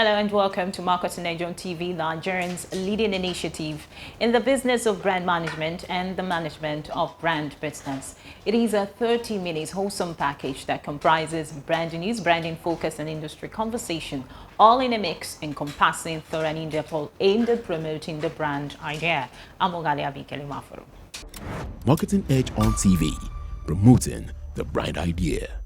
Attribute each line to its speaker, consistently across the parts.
Speaker 1: Hello and welcome to Marketing Edge on TV, Nigerians' leading initiative in the business of brand management and the management of brand business. It is a 30-minute wholesome package that comprises brand news, branding focus, and industry conversation, all in a mix encompassing thorough and in-depth aimed at promoting the brand idea. I'm Ogali Abikele Mafuru.
Speaker 2: Marketing Edge on TV, promoting the brand idea.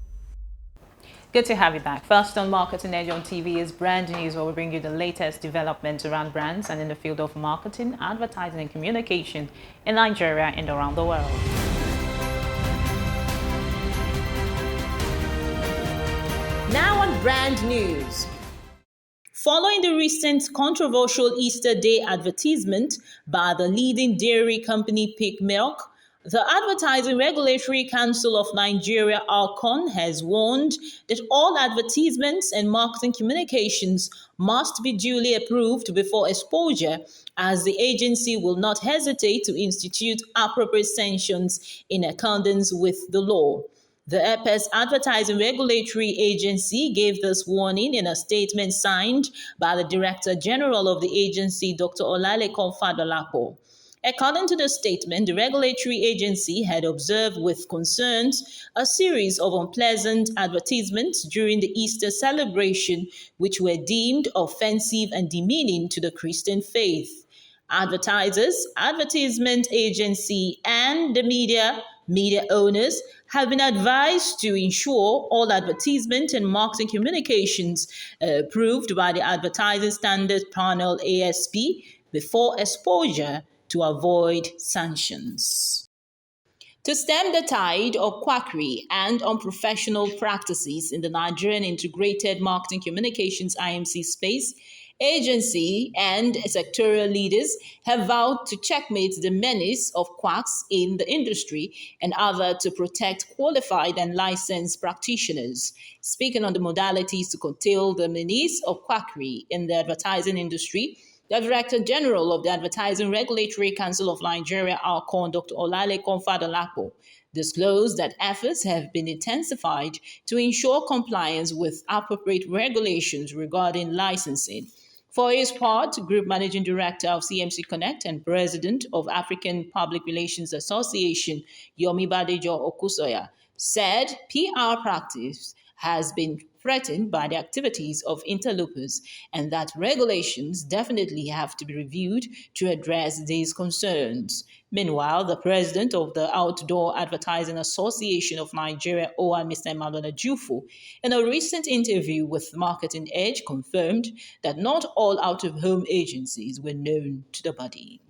Speaker 1: Good to have you back. First on Marketing Edge on TV is Brand News, where we bring you the latest developments around brands and in the field of marketing, advertising, and communication in Nigeria and around the world. Now on Brand News. Following the recent controversial Easter Day advertisement by the leading dairy company Peak Milk, the Advertising Regulatory Council of Nigeria, ARCON, has warned that all advertisements and marketing communications must be duly approved before exposure, as the agency will not hesitate to institute appropriate sanctions in accordance with the law. The EPES Advertising Regulatory Agency gave this warning in a statement signed by the Director General of the agency, Dr. Olalekan Fadolapo. According to the statement, the regulatory agency had observed with concerns a series of unpleasant advertisements during the Easter celebration, which were deemed offensive and demeaning to the Christian faith. Advertisers, advertisement agency, and the media owners have been advised to ensure all advertisement and marketing communications are approved by the Advertising Standards Panel ASP before exposure to avoid sanctions. To stem the tide of quackery and unprofessional practices in the Nigerian Integrated Marketing Communications IMC space, agency and sectorial leaders have vowed to checkmate the menace of quacks in the industry and other to protect qualified and licensed practitioners. Speaking on the modalities to curtail the menace of quackery in the advertising industry, the Director General of the Advertising Regulatory Council of Nigeria, ARCON, Dr. Olalekan Fadolapo, disclosed that efforts have been intensified to ensure compliance with appropriate regulations regarding licensing. For his part, Group Managing Director of CMC Connect and President of African Public Relations Association, Yomi Badejo Okusoya, said PR practice has been threatened by the activities of interlopers and that regulations definitely have to be reviewed to address these concerns. Meanwhile, the president of the Outdoor Advertising Association of Nigeria, OA, Mr. Emmanuel Ajufo, in a recent interview with Marketing Edge, confirmed that not all out-of-home agencies were known to the body.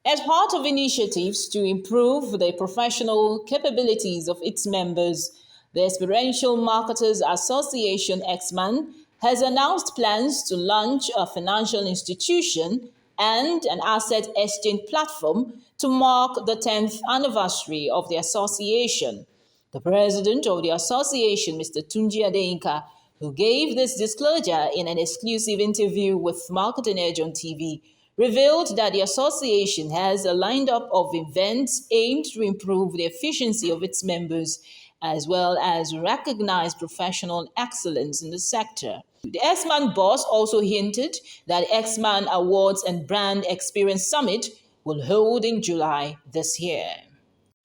Speaker 1: As part of initiatives to improve the professional capabilities of its members, the Experiential Marketers Association, EXMAN, has announced plans to launch a financial institution and an asset exchange platform to mark the 10th anniversary of the association. The president of the association, Mr. Tunji Adeyinka, who gave this disclosure in an exclusive interview with Marketing Edge on TV, revealed that the association has a lineup of events aimed to improve the efficiency of its members, as well as recognize professional excellence in the sector. The X-Man boss also hinted that X-Man Awards and Brand Experience Summit will hold in July this year.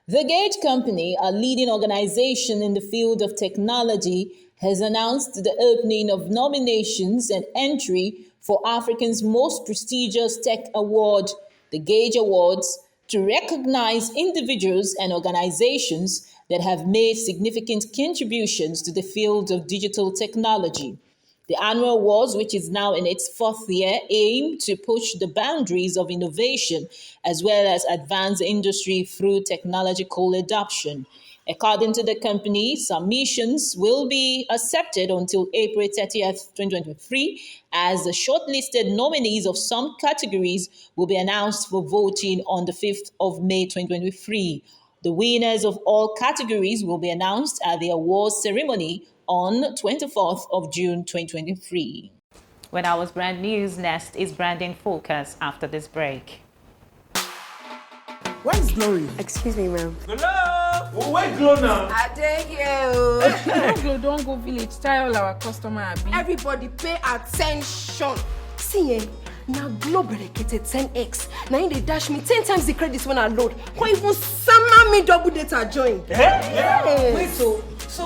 Speaker 1: The Gage Company, a leading organization in the field of technology, has announced the opening of nominations and entry for Africa's most prestigious tech award, the Gage Awards, to recognize individuals and organizations that have made significant contributions to the field of digital technology. The annual awards, which is now in its fourth year, aim to push the boundaries of innovation as well as advance the industry through technological adoption. According to the company, submissions will be accepted until April 30th, 2023, as the shortlisted nominees of some categories will be announced for voting on the 5th of May, 2023. The winners of all categories will be announced at the awards ceremony on 24th of June 2023. When I was Brand News, next is Branding Focus after this break.
Speaker 3: Where's Glory?
Speaker 4: Excuse me, ma'am.
Speaker 3: Glory! Oh, where Glow now?
Speaker 4: I take you.
Speaker 5: Glow don't go village, tell all our customer.
Speaker 4: Everybody pay attention. See, now Glow dedicated 10x. Now they dash me 10 times the credits when I load. Or even summer me double data join.
Speaker 3: Yeah. Wait, so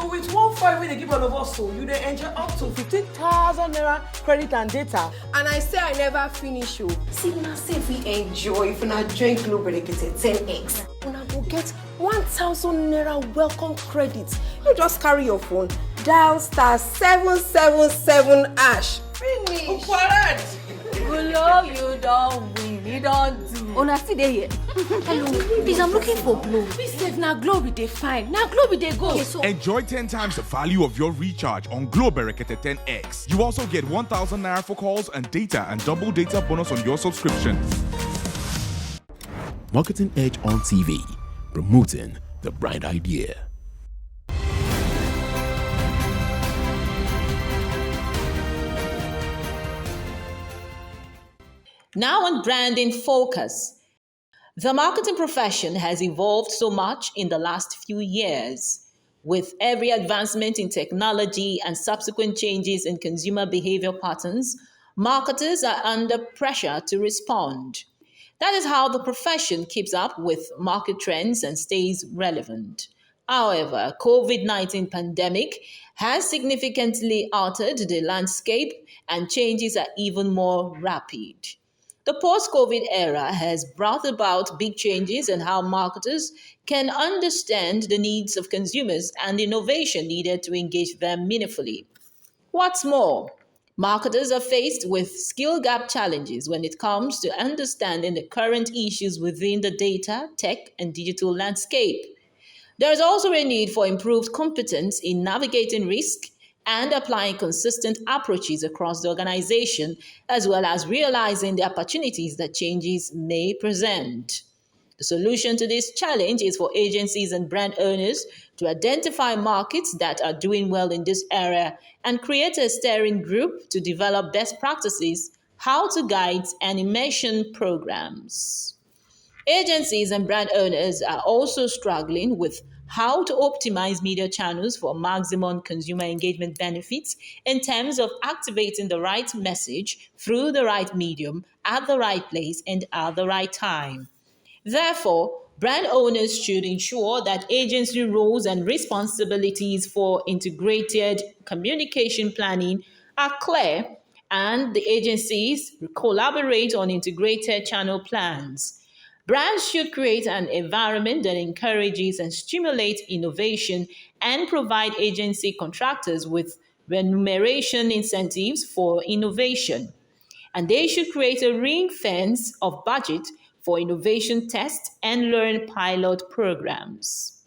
Speaker 3: with 1.5 when they give all of us, so you they enjoy up to 15,000 naira credit and data.
Speaker 4: And I say I never finish you. See, now say if we enjoy, if we not join Glow dedicated 10x, una go get 1,000 naira welcome credit. You just carry your phone, dial *777#. Finish.
Speaker 6: Glow, you don't win. You don't do. Una still dey here. Hello, please, I'm looking for Glow.
Speaker 4: We said now Glow be dey fine. Now Glow be dey go.
Speaker 6: Okay, so
Speaker 7: Enjoy 10 times the value of your recharge on Glow Berekete 10X. You also get 1,000 naira for calls and data and double data bonus on your subscription.
Speaker 2: Marketing Edge on TV, promoting the bright idea.
Speaker 1: Now on branding focus. The marketing profession has evolved so much in the last few years. With every advancement in technology and subsequent changes in consumer behavior patterns, marketers are under pressure to respond. That is how the profession keeps up with market trends and stays relevant. However, COVID-19 pandemic has significantly altered the landscape and changes are even more rapid. The post-COVID era has brought about big changes in how marketers can understand the needs of consumers and innovation needed to engage them meaningfully. What's more, marketers are faced with skill gap challenges when it comes to understanding the current issues within the data, tech, and digital landscape. There is also a need for improved competence in navigating risk and applying consistent approaches across the organization, as well as realizing the opportunities that changes may present. The solution to this challenge is for agencies and brand owners to identify markets that are doing well in this area and create a steering group to develop best practices, how-to guides, and immersion programs. Agencies and brand owners are also struggling with how to optimize media channels for maximum consumer engagement benefits in terms of activating the right message through the right medium at the right place and at the right time. Therefore, brand owners should ensure that agency roles and responsibilities for integrated communication planning are clear and the agencies collaborate on integrated channel plans. Brands should create an environment that encourages and stimulates innovation and provide agency contractors with remuneration incentives for innovation. And they should create a ring fence of budget for innovation test and learn pilot programs.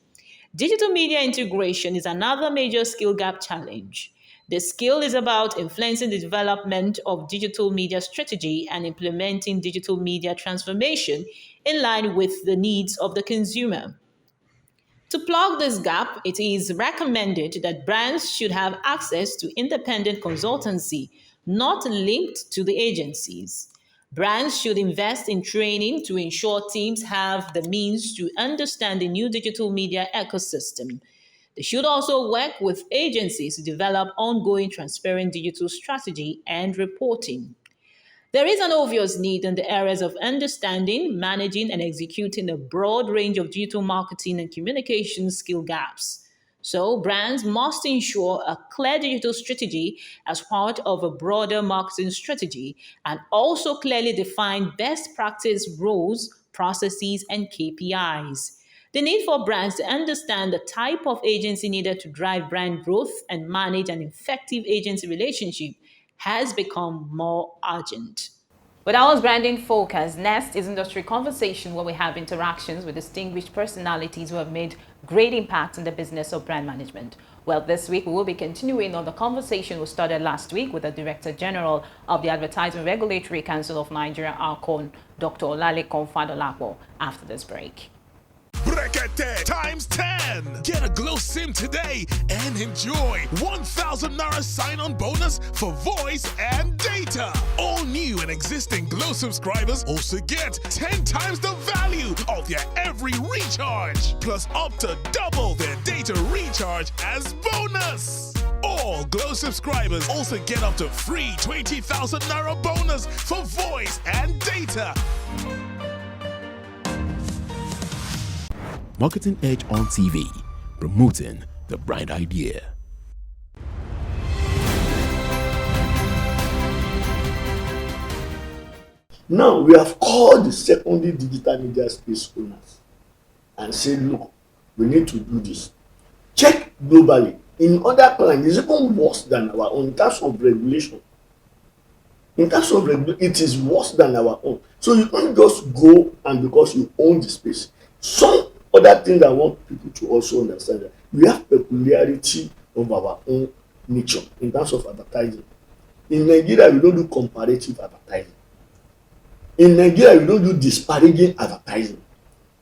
Speaker 1: Digital media integration is another major skill gap challenge. The skill is about influencing the development of digital media strategy and implementing digital media transformation in line with the needs of the consumer. To plug this gap, it is recommended that brands should have access to independent consultancy, not linked to the agencies. Brands should invest in training to ensure teams have the means to understand the new digital media ecosystem. They should also work with agencies to develop ongoing transparent digital strategy and reporting. There is an obvious need in the areas of understanding, managing, and executing a broad range of digital marketing and communication skill gaps. So, brands must ensure a clear digital strategy as part of a broader marketing strategy and also clearly define best practice roles, processes, and KPIs. The need for brands to understand the type of agency needed to drive brand growth and manage an effective agency relationship has become more urgent.
Speaker 8: With our branding focus, next is industry conversation where we have interactions with distinguished personalities who have made great impact in the business of brand management. Well, this week we will be continuing on the conversation we started last week with the Director General of the Advertising Regulatory Council of Nigeria, ARCON, Dr. Olalekan Fadolapo, after this break.
Speaker 9: Brekete times 10. Get a Glow SIM today and enjoy 1,000 Naira sign-on bonus for voice and data. All new and existing Glow subscribers also get 10 times the value of their every recharge, plus up to double their data recharge as bonus. All Glow subscribers also get up to free 20,000 Naira bonus for voice and data.
Speaker 2: Marketing Edge on TV, promoting the bright idea.
Speaker 10: Now we have called the secondary digital media space owners and said, look, we need to do this. Check globally. In other countries, it's even worse than our own in terms of regulation. In terms of regulation, it is worse than our own. So you can't just go and because you own the space. Some other thing that I want people to also understand that we have peculiarity of our own nature in terms of advertising. In Nigeria, we don't do comparative advertising. In Nigeria, we don't do disparaging advertising.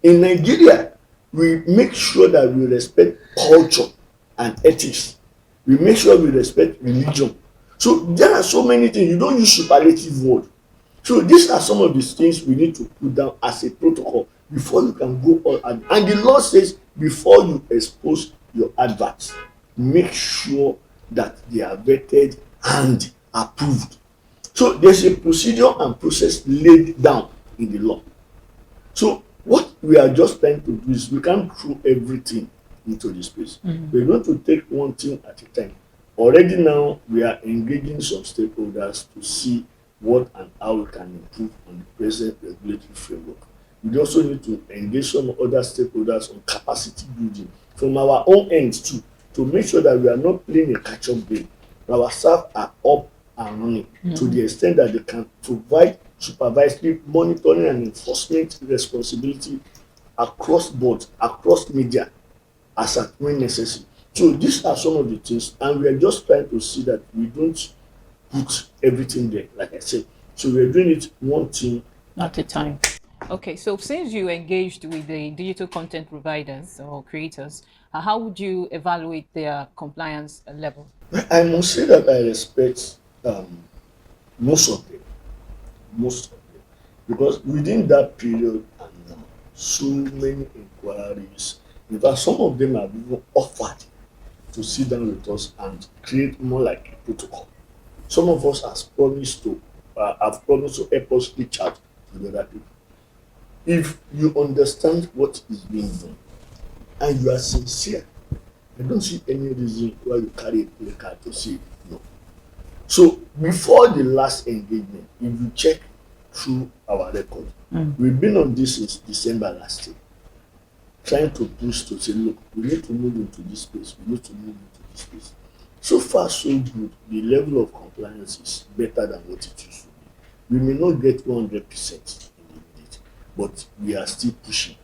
Speaker 10: In Nigeria, we make sure that we respect culture and ethics. We make sure we respect religion. So there are so many things. You don't use superlative word. So these are some of the things we need to put down as a protocol before you can go on. And the law says before you expose your adverts, make sure that they are vetted and approved. So there's a procedure and process laid down in the law. So what we are just trying to do is we can't throw everything into the space. We're going to take one thing at a time. Already now we are engaging some stakeholders to see what and how we can improve on the present regulatory framework. We also need to engage some other stakeholders on capacity building from our own end too, to make sure that we are not playing a catch-up game. Our staff are up and running to the extent that they can provide supervisory monitoring and enforcement responsibility across boards, across media, as at when necessary. So these are some of the things, and we are just trying to see that we don't put everything there, like I said. So we are doing it one thing
Speaker 8: at a time. Okay, so since you engaged with the digital content providers or creators, how would you evaluate their compliance level?
Speaker 10: I must say that I respect most of them, because within that period and so many inquiries, in fact, some of them have even offered to sit down with us and create more like a protocol. Some of us have promised to help us reach out to other people. If you understand what is being done and you are sincere, I don't see any reason why you carry a play card to say no. So before the last engagement, if you check through our record, we've been on this since December last year, trying to push to say, look, we need to move into this space, we need to move into this space. So far, so good. The level of compliance is better than what it used to be. We may not get 100% immediate, but we are still pushing.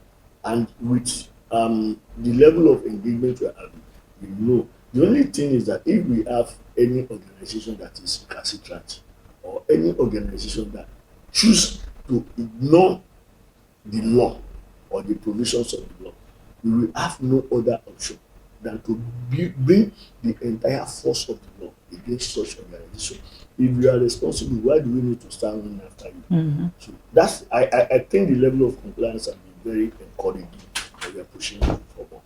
Speaker 10: And with the level of engagement we are having, we know. The only thing is that if we have any organization that is recalcitrant or any organization that choose to ignore the law or the provisions of the law, we will have no other option than to bring the entire force of the law against such organization. If you are responsible, why do we need to start running after you? So that's I think the level of compliance has been very encouraging, and we are pushing for more.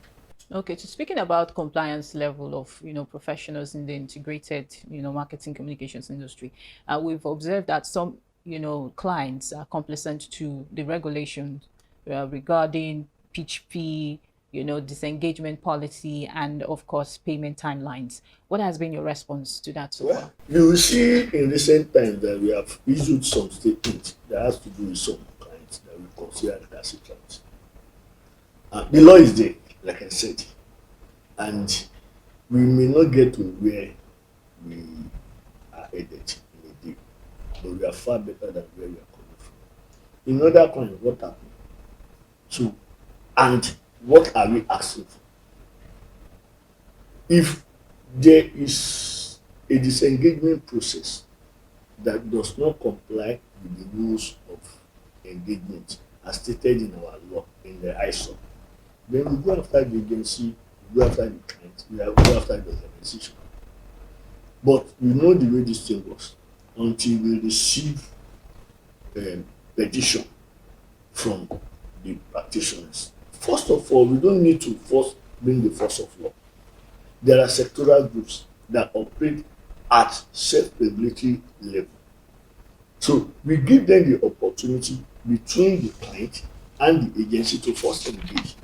Speaker 8: Okay, so speaking about compliance level of professionals in the integrated marketing communications industry, we've observed that some clients are complacent to the regulations regarding PHP, disengagement policy, and of course payment timelines. What has been your response to that so far?
Speaker 10: You will see in recent times that we have issued some statements that has to do with some clients that we consider recalcitrant. The law is there, like I said, and we may not get to where we are headed in a day, but we are far better than where we are coming from. In other clients, what happened? So, and what are we asking for? If there is a disengagement process that does not comply with the rules of engagement as stated in our law, in the ISO, then we go after the agency, we go after the client, we go after the organization. But we know the way this thing works. until we receive petition from the practitioners. First of all, we don't need to first bring the force of law. There are sectoral groups that operate at self-regulatory level. So we give them the opportunity between the client and the agency to first engage.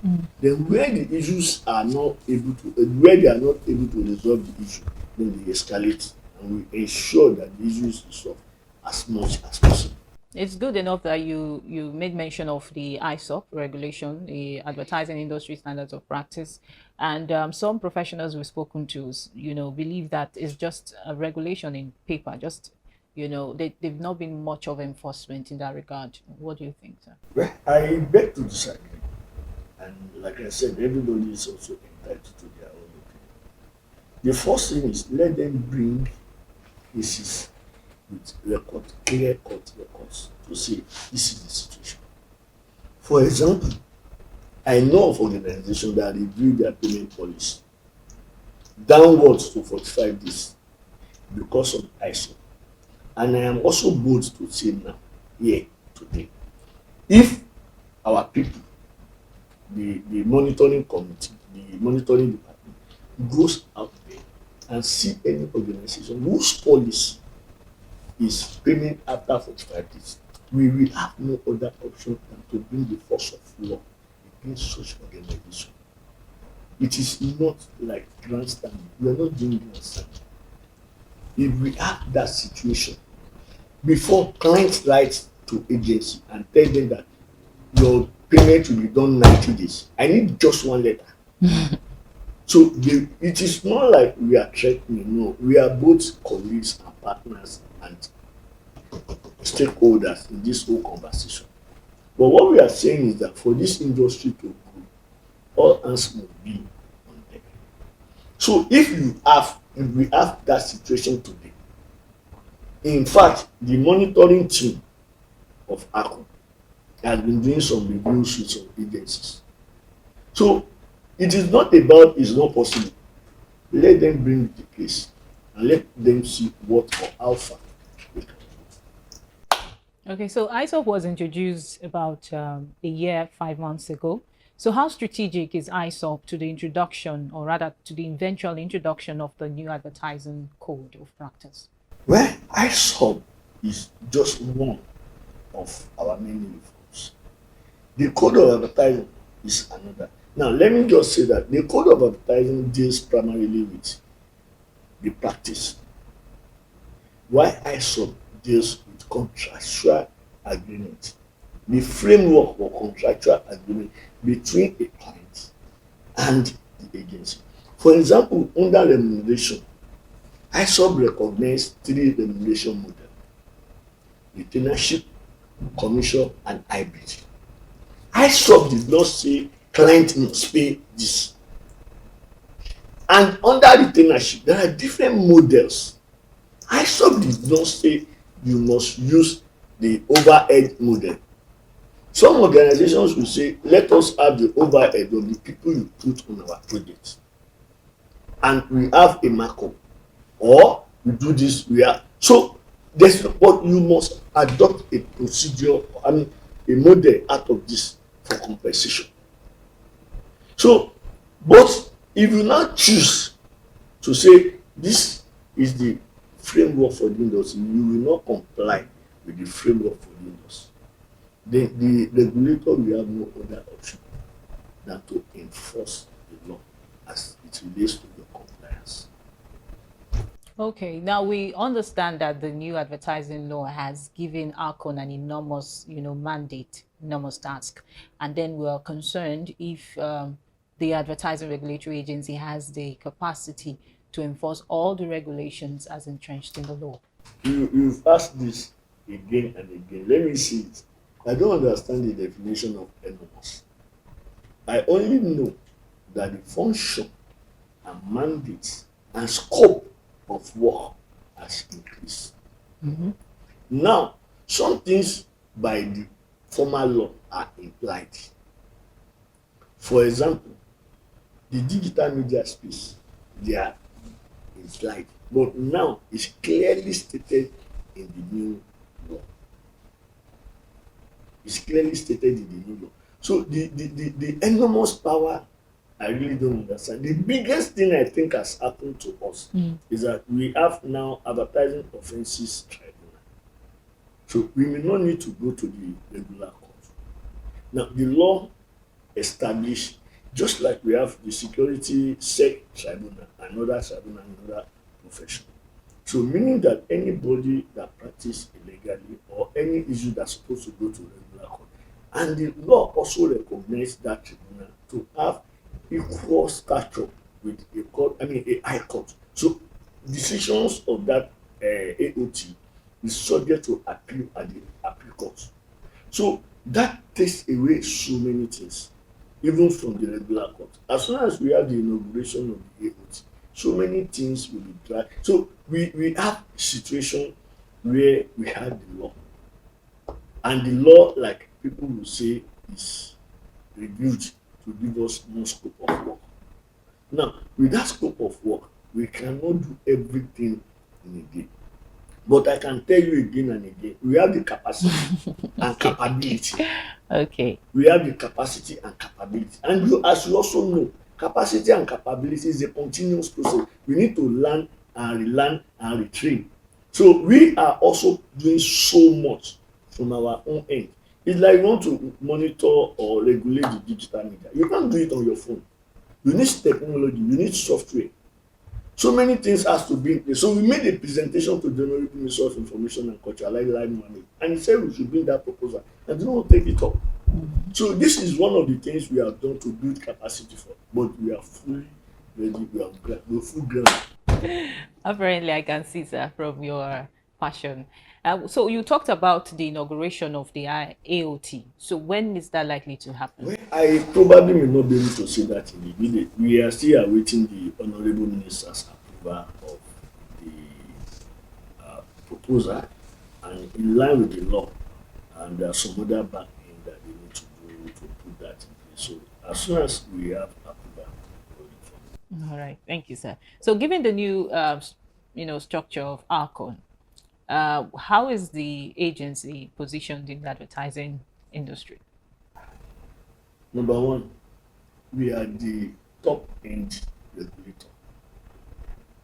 Speaker 10: Then where the issues are not able to, where they are not able to resolve the issue, then they escalate, and we ensure that the issue is resolved as much as possible.
Speaker 8: It's good enough that you made mention of the ISOP regulation, the Advertising Industry Standards of Practice, and some professionals we've spoken to, believe that it's just a regulation in paper. Just, they've not been much of enforcement in that regard. What do you think, sir?
Speaker 10: Well, I beg to disagree, and like I said, everybody is also entitled to their own opinion. The first thing is let them bring cases with clear-cut records to say this is the situation. For example, I know of organizations that review their payment policy downwards to 45 days because of ISO. And I am also bold to say now, here, today, if our people, the monitoring committee, the monitoring department, goes out there and see any organization whose policy is payment after 45 days, we will have no other option than to bring the force of law against such organization. It is not like grandstanding. We are not doing grandstanding. If we have that situation, before clients write to agency and tell them that your payment will be done 90 days, I need just one letter. So it is not like we are threatening. No, we are both colleagues and partners and stakeholders in this whole conversation. But what we are saying is that for this industry to grow, all hands must be on deck. So if we have that situation today, in fact, the monitoring team of ACO has been doing some reviews with some agencies. So it is not about it's not possible. Let them bring the case and let them see what or how far we can go.
Speaker 8: Okay, so ISOP was introduced about a year, 5 months ago. So how strategic is ISOP to the introduction, or rather to the eventual introduction of the new advertising code of practice?
Speaker 10: Well, ISOP is just one of our many reforms. The code of advertising is another. Now, let me just say that the code of advertising deals primarily with the practice, while ISOP deals with contractual agreement, the framework for contractual agreement between a client and the agency. For example, under remuneration, ISOP recognizes 3 remuneration models: retainership, commission, and hybrid. ISOP did not say client must pay this. And under retainership, there are different models. ISOP did not say you must use the overhead model. Some organizations will say, let us have the overhead of the people you put on our project, and we have a markup, or we do this, we are. So there's, but you must adopt a procedure, a model out of this for compensation. So, but if you now choose to say this is the framework for the industry, you will not comply with the framework for the industry. Then the regulator will have no other option than to enforce the law as it relates to your compliance.
Speaker 8: Okay, now we understand that the new advertising law has given ARCON an enormous, mandate, enormous task, and then we are concerned if the Advertising Regulatory Agency has the capacity to enforce all the regulations as entrenched in the law.
Speaker 10: You've asked this again and again. Let me see it. I don't understand the definition of enormous. I only know that the function and mandates and scope of work has increased. Now, some things by the formal law are implied. For example, the digital media space, they are implied, but now it's clearly stated in the new law. It's clearly stated in the new law. So the enormous power, I really don't understand. The biggest thing I think has happened to us is that we have now advertising offences tribunal. So we may not need to go to the regular court. Now the law established, just like we have the security sec tribunal, another tribunal, another profession. So meaning that anybody that practice illegally or any issue that's supposed to go to regular court, and the law also recognizes that tribunal to have equal stature with a court, a high court. So decisions of that AOT is subject to appeal at the appeal court. So that takes away so many things, even from the regular court. As soon as we have the inauguration of the AOT, so many things will be tried. So we have a situation where we have the law, and the law, like people will say, is reviewed to give us more scope of work. Now, with that scope of work, we cannot do everything in a day. But I can tell you again and again, we have the capacity and capability.
Speaker 8: Okay.
Speaker 10: We have the capacity and capability. And you, as you also know, capacity and capability is a continuous process. We need to learn and relearn and retrain. So we are also doing so much from our own end. It's like you want to monitor or regulate the digital media. You can't do it on your phone. You need technology, you need software. So many things has to be in place. So we made a presentation to the Honorable Minister of Information and Culture, like Mohammed, and he said we should bring that proposal, and they don't take it up. So this is one of the things we have done to build capacity for, but we are fully ready, we are full ground.
Speaker 8: Apparently, I can see, sir, from your passion. So you talked about the inauguration of the AOT. So when is that likely to happen?
Speaker 10: Well, I probably may not be able to say that immediately. We are still awaiting the Honorable Minister's approval of the proposal, and in line with the law, and there are some other back end that they need to do to put that in place. So as soon as we have approval, we'll inform.
Speaker 8: All right, thank you, sir. So given the new, structure of ARCON, how is the agency positioned in the advertising industry?
Speaker 10: Number one, we are the top end regulator.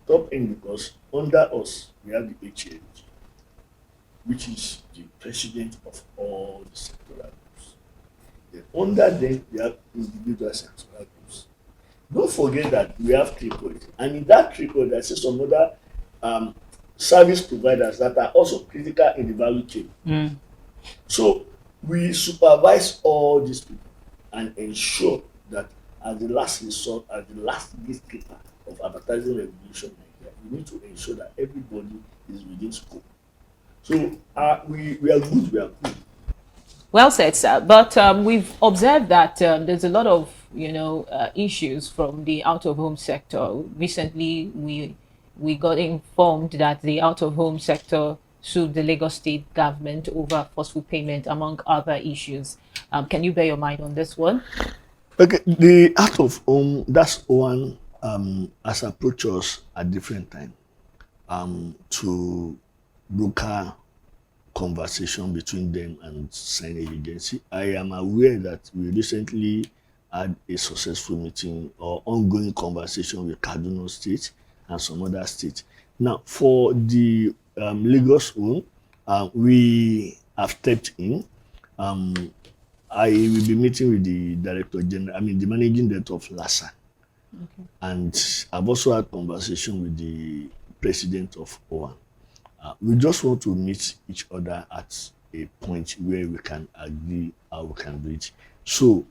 Speaker 10: Top end because under us we have the HAG, which is the president of all the sectoral groups. Then under them we have individual sectoral groups. Don't forget that we have trickle, and in that trickle there's some other service providers that are also critical in the value chain. So we supervise all these people and ensure that as the last resort, as the last gatekeeper of advertising regulation, we need to ensure that everybody is within scope. So we are good, we are good.
Speaker 8: Well said, sir. But we've observed that there's a lot of issues from the out-of-home sector. Recently, we got informed that the out-of-home sector sued the Lagos State government over forceful payment, among other issues. Can you bear your mind on this one?
Speaker 10: Okay, the out-of-home, that's one has approached us at different times to broker conversation between them and signage agency. I am aware that we recently had a successful meeting or ongoing conversation with Kaduna State and some other states. Now, for the Lagos one, we have stepped in. I will be meeting with the Director General, the Managing Director of LASA. Okay. And I've also had conversation with the President of OWAN. We just want to meet each other at a point where we can agree how we can do it. So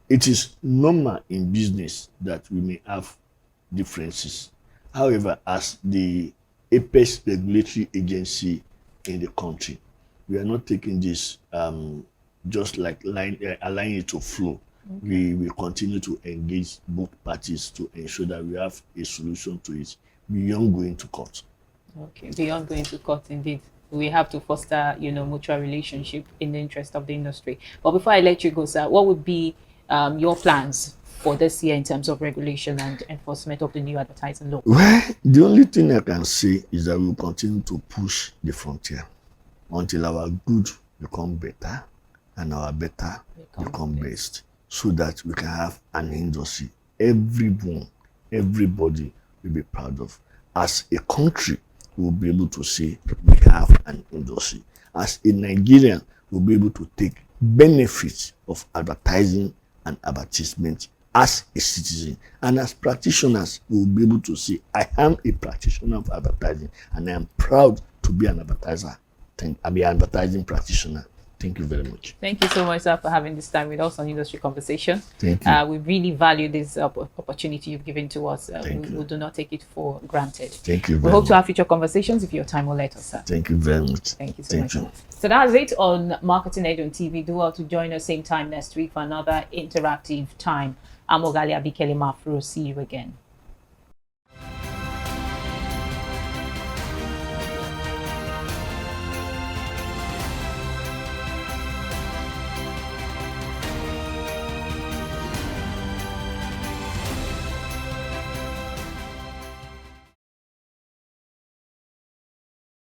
Speaker 10: it is normal in business that we may have differences. However, as the apex regulatory agency in the country, we are not taking this just like allowing it to flow. Okay. We will continue to engage both parties to ensure that we have a solution to it beyond going to court.
Speaker 8: Okay, beyond going to court, indeed. We have to foster, mutual relationship in the interest of the industry. But before I let you go, sir, what would be your plans for this year in terms of regulation and enforcement of the new advertising law?
Speaker 10: Well, the only thing I can say is that we will continue to push the frontier until our good become better and our better become best, so that we can have an industry everybody will be proud of. As a country, we will be able to say we have an industry. As a Nigerian, we'll be able to take benefits of advertising and advertisement as a citizen. And as practitioners, we will be able to say, I am a practitioner of advertising and I am proud to be an advertiser. I'll be an advertising practitioner. Thank you very much.
Speaker 8: Thank you so much, sir, for having this time with us on Industry Conversation.
Speaker 10: Thank you.
Speaker 8: We really value this opportunity you've given to us. We do not take it for granted.
Speaker 10: Thank you
Speaker 8: We
Speaker 10: very
Speaker 8: hope
Speaker 10: much.
Speaker 8: to have future conversations if your time will let us, sir.
Speaker 10: Thank you very much.
Speaker 8: Thank you so much.
Speaker 10: You.
Speaker 8: So that's it on Marketing Edge on TV. Do well to join us same time next week for another interactive time. I'm Ogali Abikele Mafro. See you again.